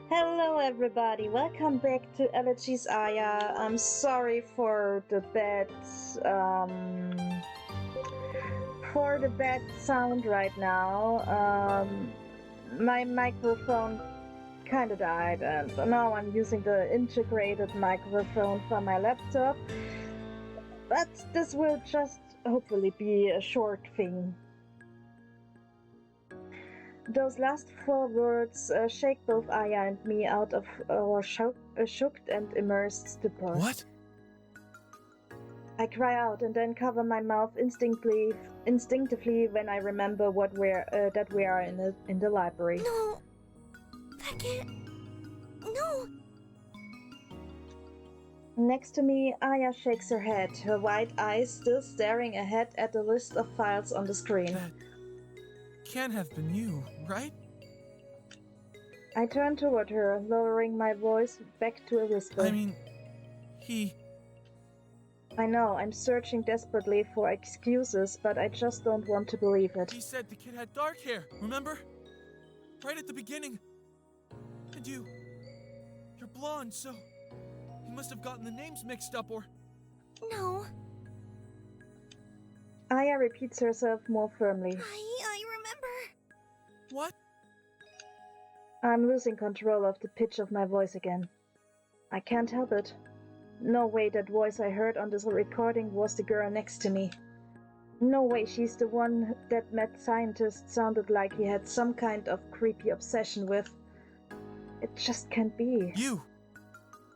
Hello everybody, welcome back to Elegies Aya. I'm sorry for the bad sound right now. My microphone kinda died and now I'm using the integrated microphone from my laptop. But this will just hopefully be a short thing. Those last four words shake both Aya and me out of our shocked and immersed stupor. What? I cry out and then cover my mouth instinctively when I remember that we are in the library. No! That can't... No! Next to me, Aya shakes her head, her wide eyes still staring ahead at the list of files on the screen. That can't have been you, right? I turn toward her, lowering my voice back to a whisper. I mean, he... I know, I'm searching desperately for excuses, but I just don't want to believe it. He said the kid had dark hair, remember? Right at the beginning. And you're blonde, so he must have gotten the names mixed up, or... No. Aya repeats herself more firmly. I remember. What? I'm losing control of the pitch of my voice again. I can't help it. No way that voice I heard on this recording was the girl next to me. No way she's the one that mad scientist sounded like he had some kind of creepy obsession with. It just can't be. You!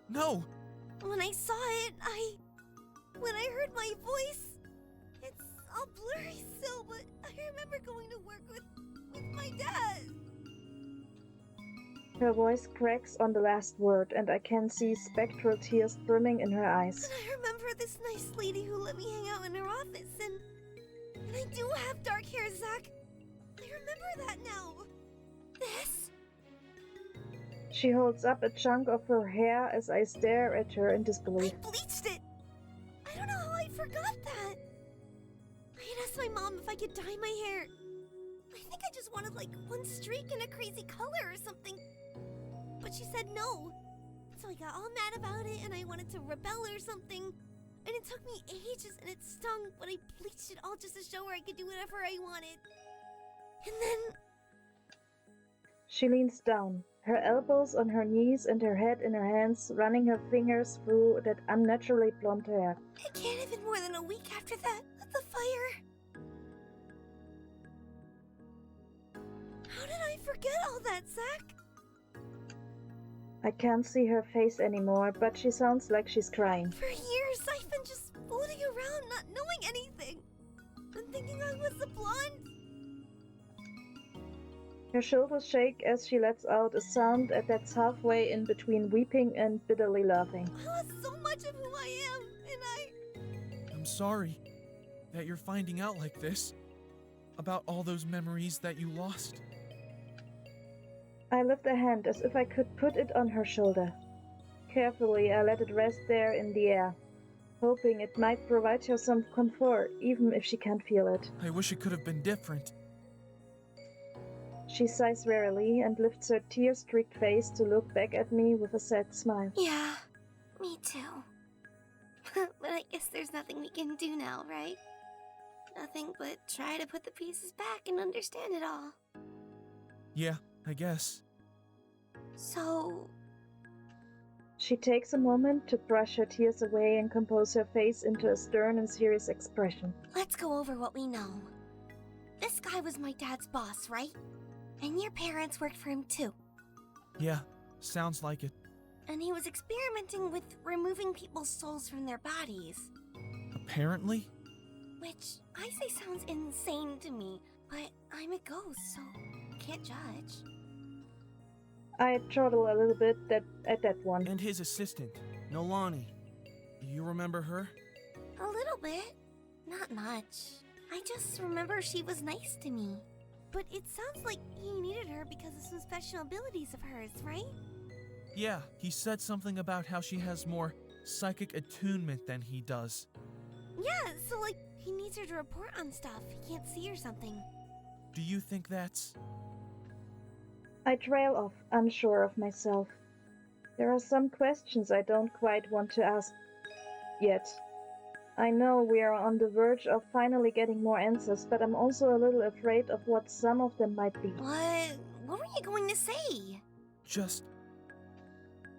No! When I saw it, When I heard my voice... It's all blurry still, but I remember going to work with my dad. Her voice cracks on the last word, and I can see spectral tears brimming in her eyes. And I remember this nice lady who let me hang out in her office, and I do have dark hair, Zach. I remember that now. This? She holds up a chunk of her hair as I stare at her in disbelief. I bleached it. I don't know how I forgot that. I had asked my mom if I could dye my hair. I think I just wanted like one streak in a crazy color or something. But she said no. So I got all mad about it and I wanted to rebel or something. And it took me ages and it stung, but I bleached it all just to show her I could do whatever I wanted. And then... She leans down, her elbows on her knees and her head in her hands, running her fingers through that unnaturally blonde hair. It can't have been more than a week after that, at the fire. How did I forget all that, Zach? I can't see her face anymore, but she sounds like she's crying. For years, I've been just floating around, not knowing anything. And thinking I was the blonde. Her shoulders shake as she lets out a sound that's halfway in between weeping and bitterly laughing. I lost so much of who I am, and I'm sorry that you're finding out like this. About all those memories that you lost. I lift a hand as if I could put it on her shoulder. Carefully, I let it rest there in the air, hoping it might provide her some comfort, even if she can't feel it. I wish it could have been different. She sighs wearily and lifts her tear-streaked face to look back at me with a sad smile. yeah, me too. But I guess there's nothing we can do now, right? Nothing but try to put the pieces back and understand it all. Yeah, I guess. So... She takes a moment to brush her tears away and compose her face into a stern and serious expression. let's go over what we know. This guy was my dad's boss, right? And your parents worked for him too. Yeah, sounds like it. And he was experimenting with removing people's souls from their bodies. Apparently? Which I say sounds insane to me, but I'm a ghost, so can't judge. I chortle a little bit at that one. And his assistant, Nolani. You remember her? A little bit. Not much. I just remember she was nice to me. But it sounds like he needed her because of some special abilities of hers, right? Yeah, he said something about how she has more psychic attunement than he does. Yeah, so like, he needs her to report on stuff he can't see or something. Do you think that's... I trail off, unsure of myself. There are some questions I don't quite want to ask yet. I know we are on the verge of finally getting more answers, but I'm also a little afraid of what some of them might be. What were you going to say? Just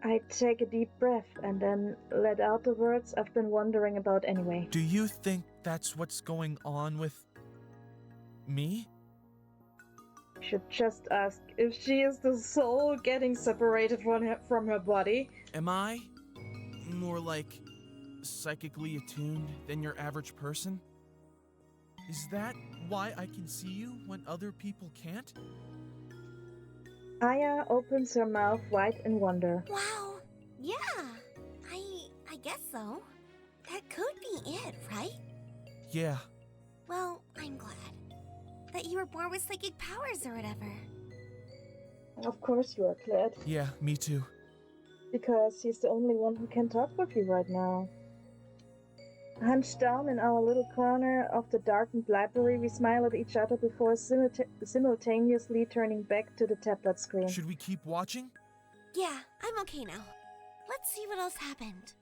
I take a deep breath and then let out the words I've been wondering about anyway. do you think that's what's going on with me? Should just ask if she is the soul getting separated from her body. Am I more like psychically attuned than your average person? Is that why I can see you when other people can't? Aya opens her mouth wide in wonder. Wow. Yeah. I guess so. That could be it, right? Yeah. Well, I'm glad. That you were born with psychic powers or whatever. Of course you are glad, Yeah, me too. because he's the only one who can talk with you right now. Hunched down in our little corner of the darkened library, we smile at each other before simultaneously turning back to the tablet screen. Should we keep watching? Yeah, I'm okay now. Let's see what else happened.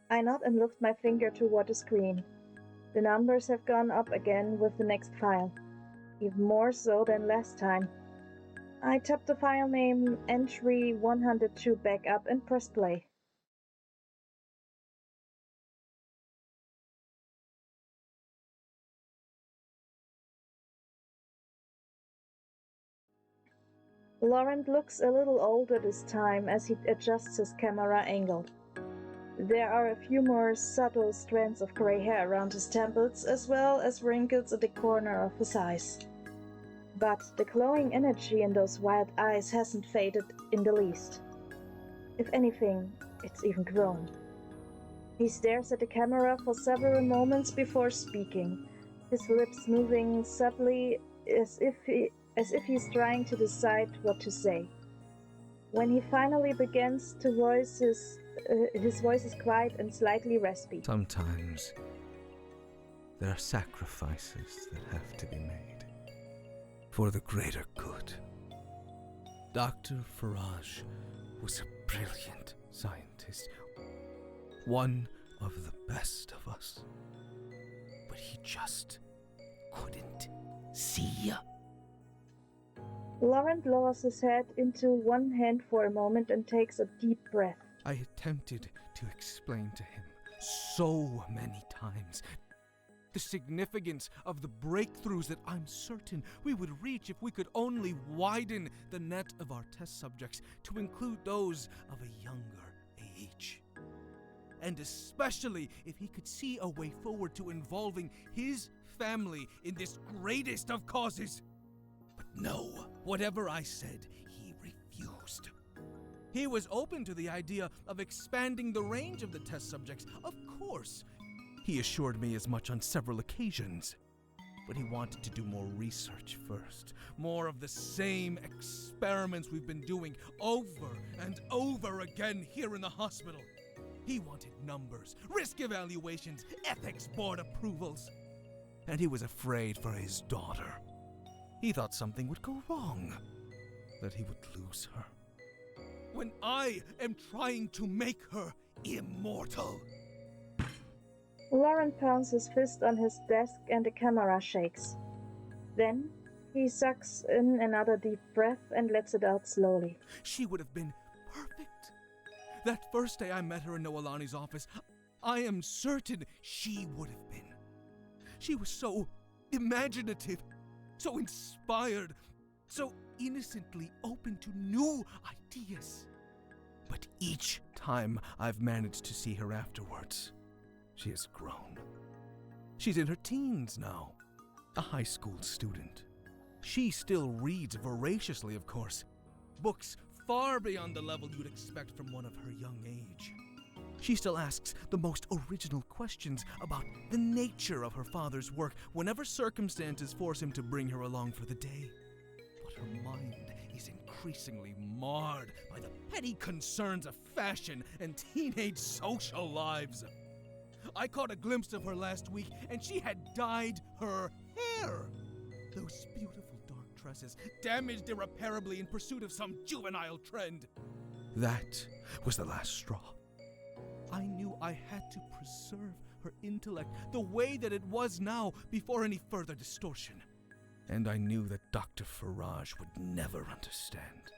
I nod and lift my finger toward the screen. The numbers have gone up again with the next file, even more so than last time. I tap the file name entry 102 back up and press play. Laurent looks a little older this time as he adjusts his camera angle. There are a few more subtle strands of gray hair around his temples, as well as wrinkles at the corner of his eyes. But the glowing energy in those wild eyes hasn't faded in the least. If anything, it's even grown. He stares at the camera for several moments before speaking, his lips moving subtly as if he's trying to decide what to say. When he finally begins to voice his voice is quiet and slightly raspy. Sometimes there are sacrifices that have to be made for the greater good. Dr. Farage was a brilliant scientist, one of the best of us, but he just couldn't see. Laurent lowers his head into one hand for a moment and takes a deep breath. I attempted to explain to him so many times the significance of the breakthroughs that I'm certain we would reach if we could only widen the net of our test subjects to include those of a younger age. And especially if he could see a way forward to involving his family in this greatest of causes. But no, whatever I said, he refused. He was open to the idea of expanding the range of the test subjects, of course. He assured me as much on several occasions. But he wanted to do more research first. More of the same experiments we've been doing over and over again here in the hospital. He wanted numbers, risk evaluations, ethics board approvals. And he was afraid for his daughter. He thought something would go wrong, that he would lose her. When I am trying to make her immortal. Laurent pounds his fist on his desk and the camera shakes. Then he sucks in another deep breath and lets it out slowly. She would have been perfect. That first day I met her in Noelani's office, I am certain she would have been. She was so imaginative, so inspired, so innocently open to new ideas. But each time I've managed to see her afterwards, she has grown. She's in her teens now, a high school student. She still reads voraciously, of course, books far beyond the level you'd expect from one of her young age. She still asks the most original questions about the nature of her father's work whenever circumstances force him to bring her along for the day. But her mind is increasingly marred by the petty concerns of fashion and teenage social lives. I caught a glimpse of her last week, and she had dyed her hair. Those beautiful dark interests, damaged irreparably in pursuit of some juvenile trend. That was the last straw. I knew I had to preserve her intellect the way that it was now before any further distortion. And I knew that Dr. Farage would never understand.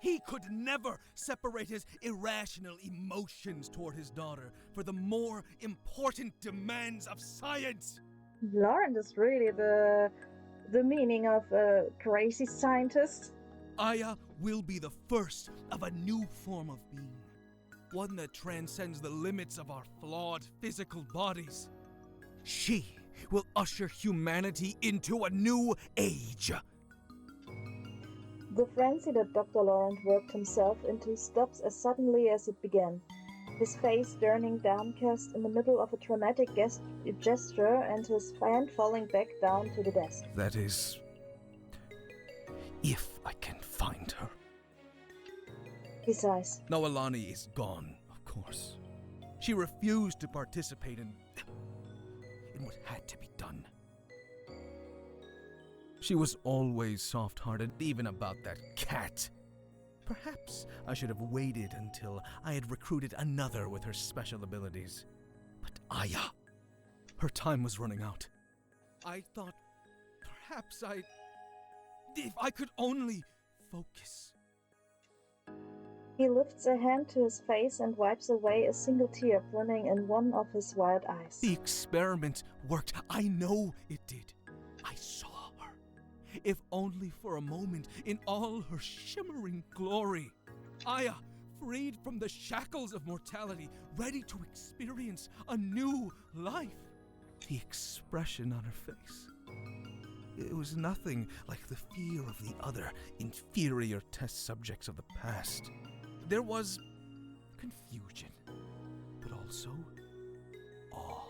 He could never separate his irrational emotions toward his daughter for the more important demands of science. Lauren is really the meaning of a crazy scientist. Aya will be the first of a new form of being, one that transcends the limits of our flawed physical bodies. She will usher humanity into a new age. The frenzy that Dr. Laurent worked himself into stops as suddenly as it began, his face turning downcast in the middle of a dramatic gesture and his hand falling back down to the desk. That is, if I can find her. He sighs. Noelani is gone, of course. She refused to participate in what had to be done. She was always soft-hearted, even about that cat. Perhaps I should have waited until I had recruited another with her special abilities. But Aya, her time was running out. I thought perhaps if I could only focus. He lifts a hand to his face and wipes away a single tear brimming in one of his wild eyes. The experiment worked. I know it did. I saw her, if only for a moment, in all her shimmering glory. Aya, freed from the shackles of mortality, ready to experience a new life. The expression on her face. It was nothing like the fear of the other inferior test subjects of the past. There was confusion, but also awe.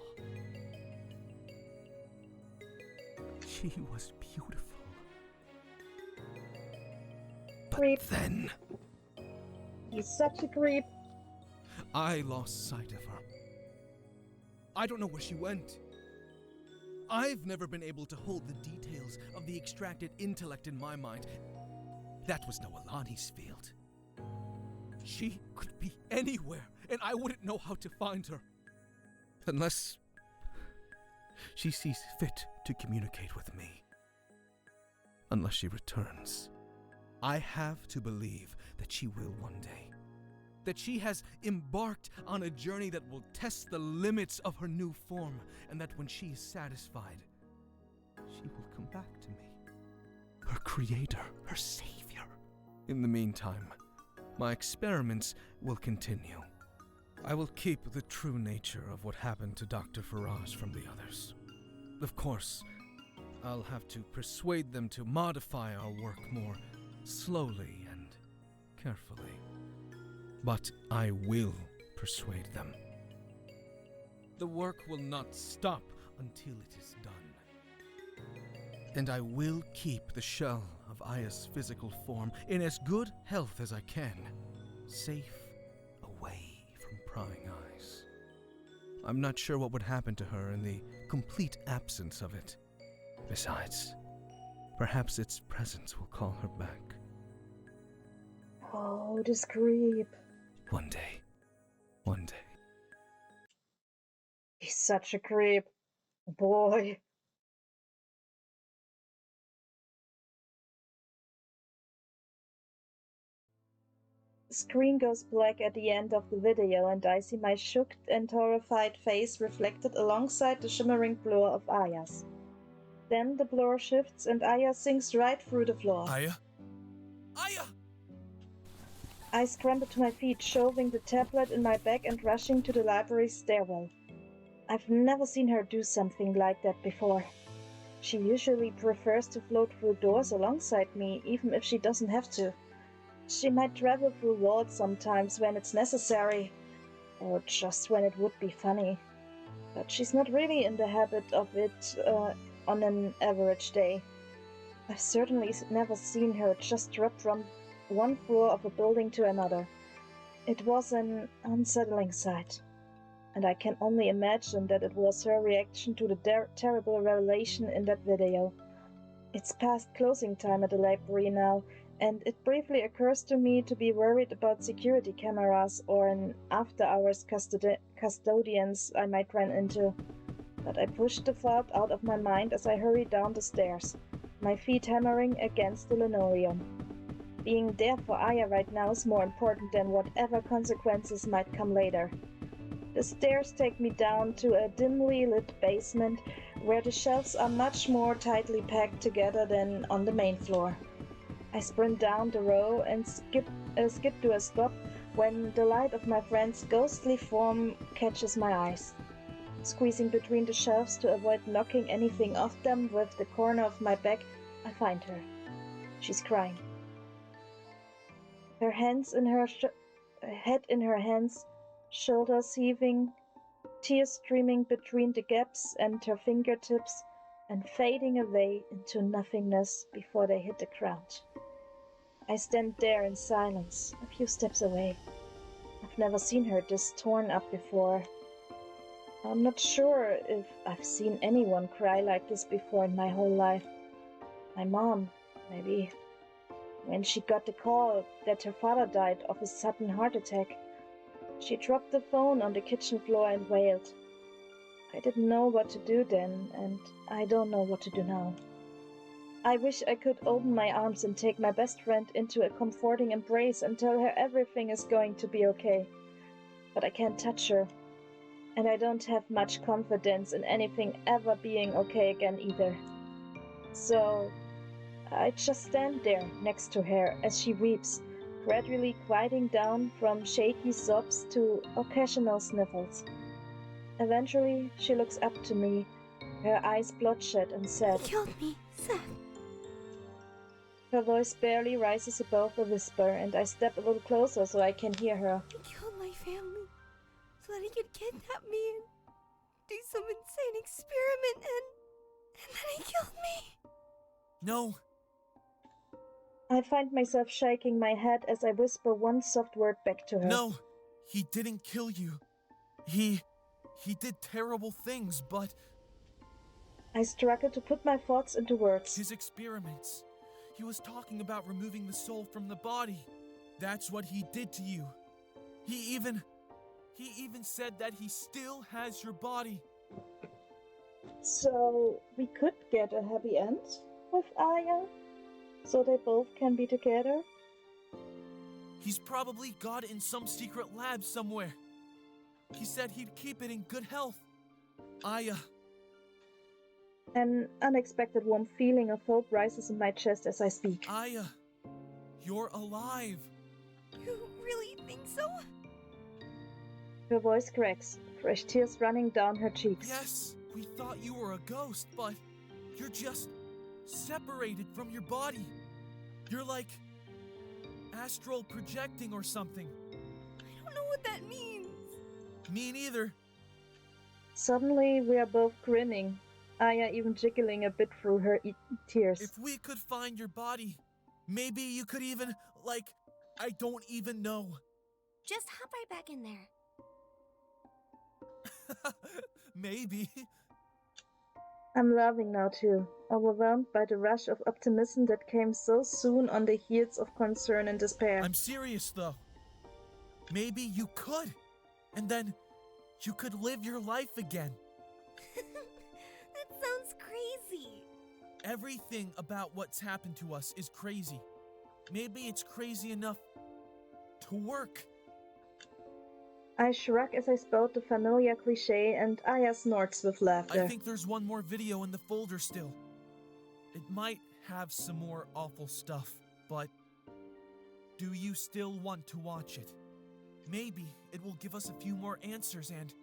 She was beautiful. But Creep. then He's such a creep. I lost sight of her. I don't know where she went. I've never been able to hold the details of the extracted intellect in my mind. That was Noelani's field. She could be anywhere, and I wouldn't know how to find her. Unless she sees fit to communicate with me. Unless she returns. I have to believe that she will one day. That she has embarked on a journey that will test the limits of her new form, and that when she is satisfied, she will come back to me. Her creator, her savior. In the meantime, my experiments will continue. I will keep the true nature of what happened to Dr. Farage from the others. Of course, I'll have to persuade them to modify our work more slowly and carefully. But I will persuade them. The work will not stop until it is done. And I will keep the shell of Aya's physical form in as good health as I can, safe away from prying eyes. I'm not sure what would happen to her in the complete absence of it. Besides, perhaps its presence will call her back. Oh, this creep. One day. One day. He's such a creep. Boy. The screen goes black at the end of the video and I see my shocked and horrified face reflected alongside the shimmering blur of Aya's. Then the blur shifts and Aya sinks right through the floor. Aya? Aya! I scramble to my feet, shoving the tablet in my bag and rushing to the library's stairwell. I've never seen her do something like that before. She usually prefers to float through doors alongside me, even if she doesn't have to. She might travel through walls sometimes when it's necessary, or just when it would be funny. But she's not really in the habit of it on an average day. I've certainly never seen her just drop from one floor of a building to another. It was an unsettling sight, and I can only imagine that it was her reaction to the terrible revelation in that video. It's past closing time at the library now, and it briefly occurs to me to be worried about security cameras or an after-hours custodians I might run into. But I push the thought out of my mind as I hurry down the stairs, my feet hammering against the linoleum. Being there for Aya right now is more important than whatever consequences might come later. The stairs take me down to a dimly lit basement where the shelves are much more tightly packed together than on the main floor. I sprint down the row and skip to a stop when the light of my friend's ghostly form catches my eyes. Squeezing between the shelves to avoid knocking anything off them with the corner of my back, I find her. She's crying. Her hands in her head in her hands, shoulders heaving, tears streaming between the gaps and her fingertips and fading away into nothingness before they hit the ground. I stand there in silence, a few steps away. I've never seen her this torn up before. I'm not sure if I've seen anyone cry like this before in my whole life. My mom, maybe. When she got the call that her father died of a sudden heart attack, she dropped the phone on the kitchen floor and wailed. I didn't know what to do then, and I don't know what to do now. I wish I could open my arms and take my best friend into a comforting embrace and tell her everything is going to be okay. But I can't touch her. And I don't have much confidence in anything ever being okay again either. So I just stand there next to her as she weeps, gradually quieting down from shaky sobs to occasional sniffles. Eventually, she looks up to me, her eyes bloodshot and sad. He killed me, Seth. Her voice barely rises above a whisper, and I step a little closer so I can hear her. He killed my family so that he could kidnap me and do some insane experiment and then he killed me. No, I find myself shaking my head as I whisper one soft word back to her. no, he didn't kill you. He did terrible things, but I struggle to put my thoughts into words. his experiments. He was talking about removing the soul from the body. That's what he did to you. He even said that he still has your body. So we could get a happy end with Aya? So they both can be together? He's probably got it in some secret lab somewhere. He said he'd keep it in good health. Aya, An unexpected warm feeling of hope rises in my chest as I speak. Aya, you're alive. You really think so? Her voice cracks, fresh tears running down her cheeks. Yes, we thought you were a ghost, but you're just separated from your body. You're like astral projecting or something. I don't know what that means. Me neither. Suddenly, we are both grinning, Aya even jiggling a bit through her tears. If we could find your body, maybe you could even, I don't even know. Just hop right back in there. Maybe. I'm laughing now too, overwhelmed by the rush of optimism that came so soon on the heels of concern and despair. I'm serious though. Maybe you could, and then you could live your life again. That sounds crazy. Everything about what's happened to us is crazy. Maybe it's crazy enough to work. I shrug as I spout the familiar cliche and Aya snorts with laughter. I think there's one more video in the folder still. It might have some more awful stuff, but do you still want to watch it? Maybe it will give us a few more answers and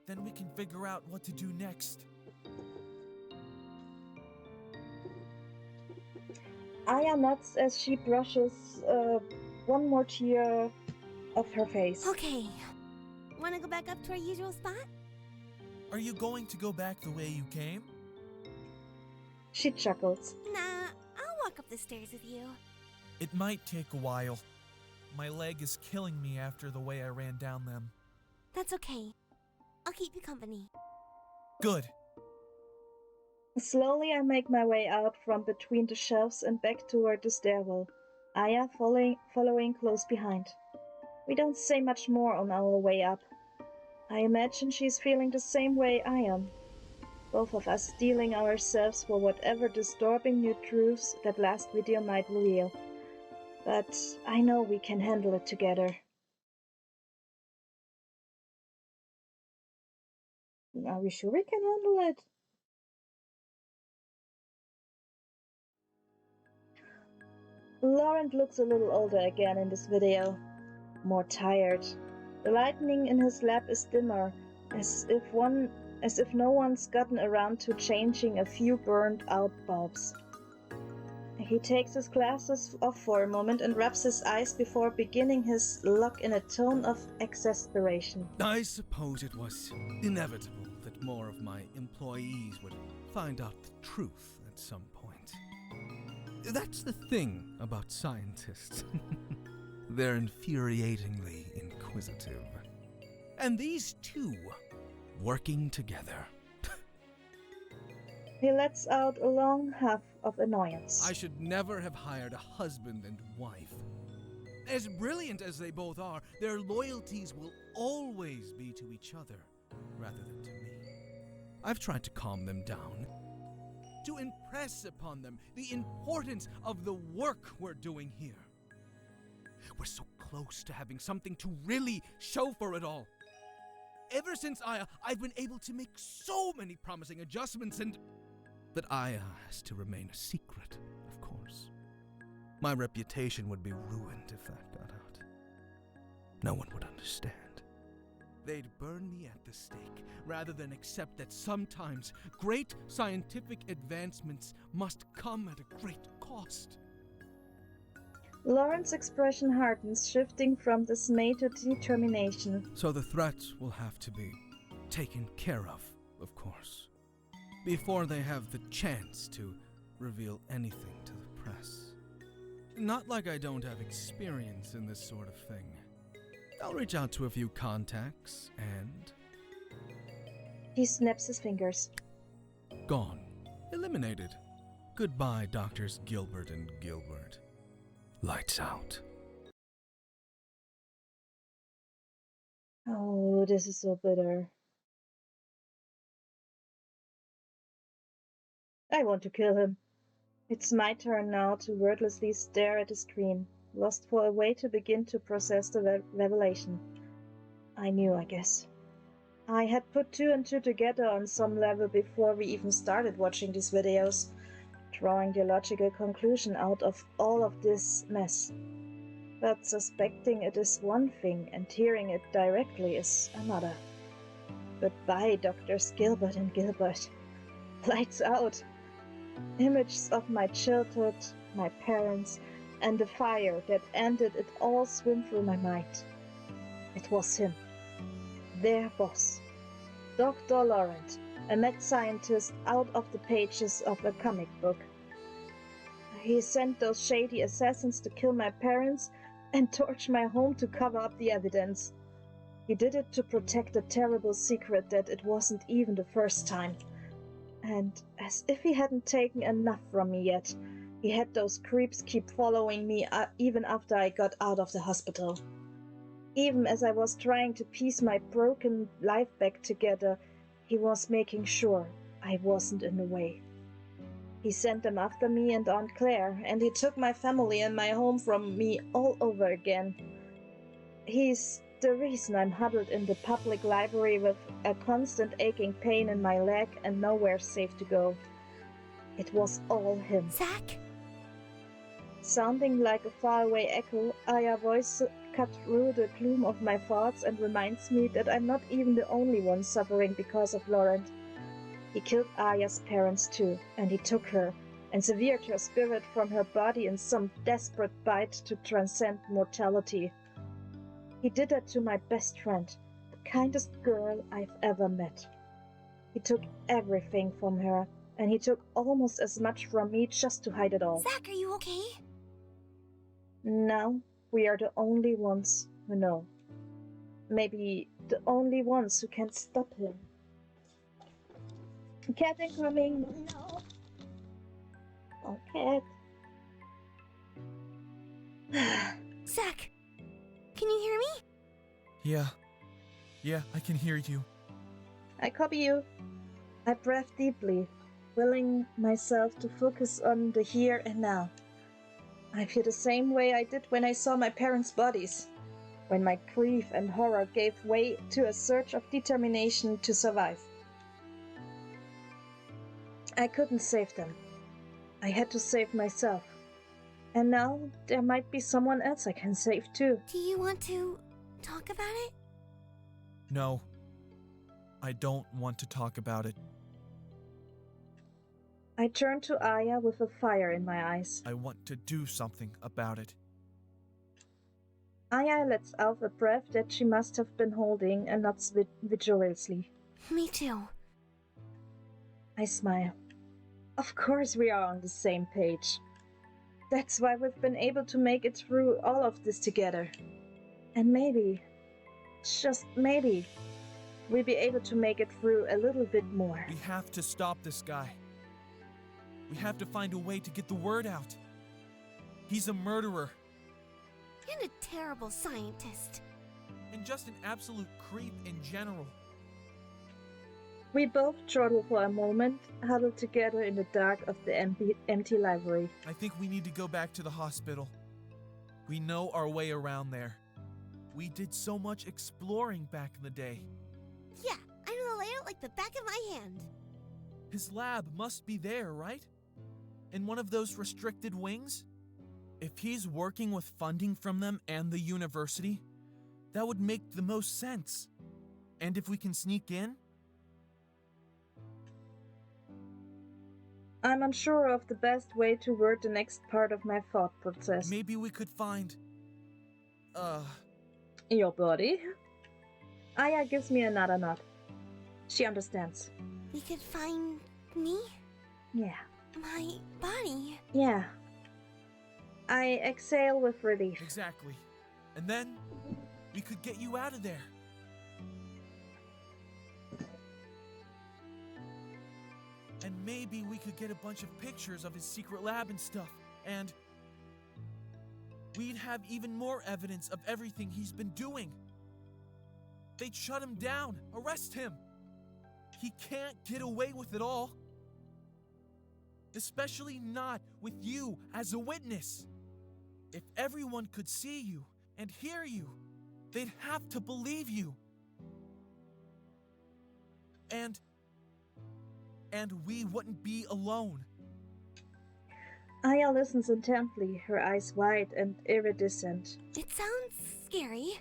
then we can figure out what to do next. Aya nods as she brushes one more tear off her face. Okay. Wanna go back up to our usual spot? Are you going to go back the way you came? She chuckles. Nah, I'll walk up the stairs with you. It might take a while. My leg is killing me after the way I ran down them. That's okay. I'll keep you company. Good. Slowly, I make my way out from between the shelves and back toward the stairwell, Aya following close behind. We don't say much more on our way up. I imagine she's feeling the same way I am. Both of us steeling ourselves for whatever disturbing new truths that last video might reveal. But I know we can handle it together. Are we sure we can handle it? Laurent looks a little older again in this video. More tired. The lighting in his lab is dimmer, as if no one's gotten around to changing a few burned out bulbs. He takes his glasses off for a moment and rubs his eyes before beginning his log in a tone of exasperation. I suppose it was inevitable that more of my employees would find out the truth at some point. That's the thing about scientists. They're infuriatingly inquisitive. And these two, working together. He lets out a long huff of annoyance. I should never have hired a husband and wife. As brilliant as they both are, their loyalties will always be to each other, rather than to me. I've tried to calm them down, to impress upon them the importance of the work we're doing here. We're so close to having something to really show for it all. Ever since Aya, I've been able to make so many promising adjustments, and that Aya has to remain a secret, of course. My reputation would be ruined if that got out. No one would understand. They'd burn me at the stake rather than accept that sometimes great scientific advancements must come at a great cost. Laurent's expression hardens, shifting from dismay to determination. So the threats will have to be taken care of course, before they have the chance to reveal anything to the press. Not like I don't have experience in this sort of thing. I'll reach out to a few contacts and... He snaps his fingers. Gone. Eliminated. Goodbye, Doctors Gilbert and Gilbert. Lights out. Oh, this is so bitter. I want to kill him. It's my turn now to wordlessly stare at the screen, lost for a way to begin to process the revelation. I knew, I guess. I had put two and two together on some level before we even started watching these videos, drawing the logical conclusion out of all of this mess. But suspecting it is one thing and hearing it directly is another. Goodbye, Doctors Gilbert and Gilbert. Lights out. Images of my childhood, my parents, and the fire that ended it all swim through my mind. It was him. Their boss. Dr. Laurent, a mad scientist out of the pages of a comic book. He sent those shady assassins to kill my parents and torch my home to cover up the evidence. He did it to protect a terrible secret that it wasn't even the first time. And as if he hadn't taken enough from me yet, he had those creeps keep following me even after I got out of the hospital. Even as I was trying to piece my broken life back together, he was making sure I wasn't in the way. He sent them after me and Aunt Claire, and he took my family and my home from me all over again. He's the reason I'm huddled in the public library with a constant aching pain in my leg and nowhere safe to go. It was all him. Zach? Sounding like a faraway echo, Aya's voice cut through the gloom of my thoughts and reminds me that I'm not even the only one suffering because of Laurent. He killed Aya's parents too, and he took her and severed her spirit from her body in some desperate bite to transcend mortality. He did that to my best friend, the kindest girl I've ever met. He took everything from her, and he took almost as much from me just to hide it all. Zach, are you okay? Now we are the only ones who know. Maybe the only ones who can stop him. Cat incoming. No. Oh, cat. Zach, can you hear me? Yeah, I can hear you. I copy you. I breathe deeply, willing myself to focus on the here and now. I feel the same way I did when I saw my parents' bodies, when my grief and horror gave way to a surge of determination to survive. I couldn't save them. I had to save myself. And now there might be someone else I can save too. Do you want to talk about it? No, I don't want to talk about it. I turn to Aya with a fire in my eyes. I want to do something about it. Aya lets out a breath that she must have been holding and nods vigorously. Me too. I smile. Of course we are on the same page. That's why we've been able to make it through all of this together. And maybe, just maybe, we'll be able to make it through a little bit more. We have to stop this guy. We have to find a way to get the word out. He's a murderer. And a terrible scientist. And just an absolute creep in general. We both chortle for a moment, huddled together in the dark of the empty library. I think we need to go back to the hospital. We know our way around there. We did so much exploring back in the day. Yeah, I know the layout like the back of my hand. His lab must be there, right? In one of those restricted wings? If he's working with funding from them and the university, that would make the most sense. And if we can sneak in? I'm unsure of the best way to word the next part of my thought process. Maybe we could find... Your body? Aya gives me another nod. She understands. We could find me? Yeah. My body. Yeah. I exhale with relief. Exactly. And then, we could get you out of there. And maybe we could get a bunch of pictures of his secret lab and stuff, and we'd have even more evidence of everything he's been doing. They'd shut him down, arrest him. He can't get away with it all. Especially not with you as a witness. If everyone could see you and hear you, they'd have to believe you. And we wouldn't be alone. Aya listens intently, her eyes wide and iridescent. It sounds scary.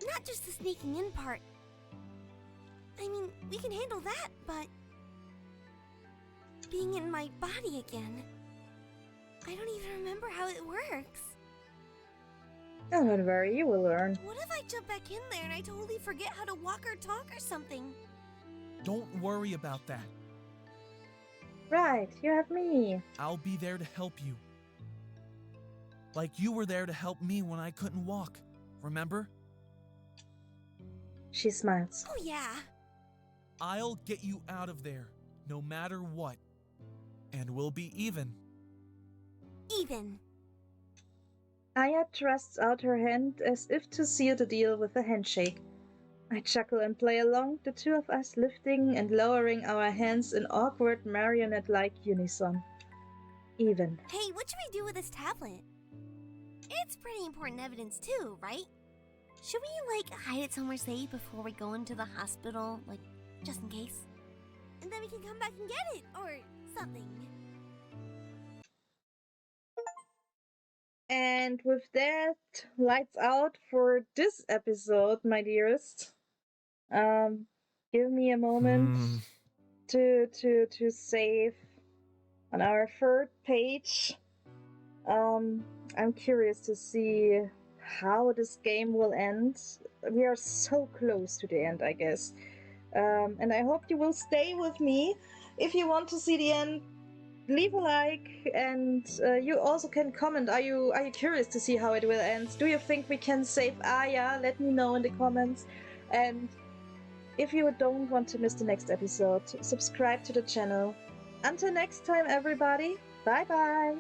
Not just the sneaking in part. I mean, we can handle that, but... being in my body again... I don't even remember how it works. Oh, don't worry, you will learn. What if I jump back in there and I totally forget how to walk or talk or something? Don't worry about that. Right, you have me. I'll be there to help you. Like you were there to help me when I couldn't walk, remember? She smiles. Oh yeah. I'll get you out of there, no matter what. And we'll be even. Even. Aya thrusts out her hand as if to seal the deal with a handshake. I chuckle and play along, the two of us lifting and lowering our hands in awkward marionette-like unison. Even. Hey, what should we do with this tablet? It's pretty important evidence too, right? Should we, hide it somewhere safe before we go into the hospital, just in case? And then we can come back and get it, or something. And with that, lights out for this episode, my dearest. Give me a moment to save on our third page. I'm curious to see how this game will end. We are so close to the end, I guess. And I hope you will stay with me. If you want to see the end, leave a like, and you also can comment. Are you curious to see how it will end? Do you think we can save Aya? Let me know in the comments. And if you don't want to miss the next episode, subscribe to the channel. Until next time, everybody, bye bye!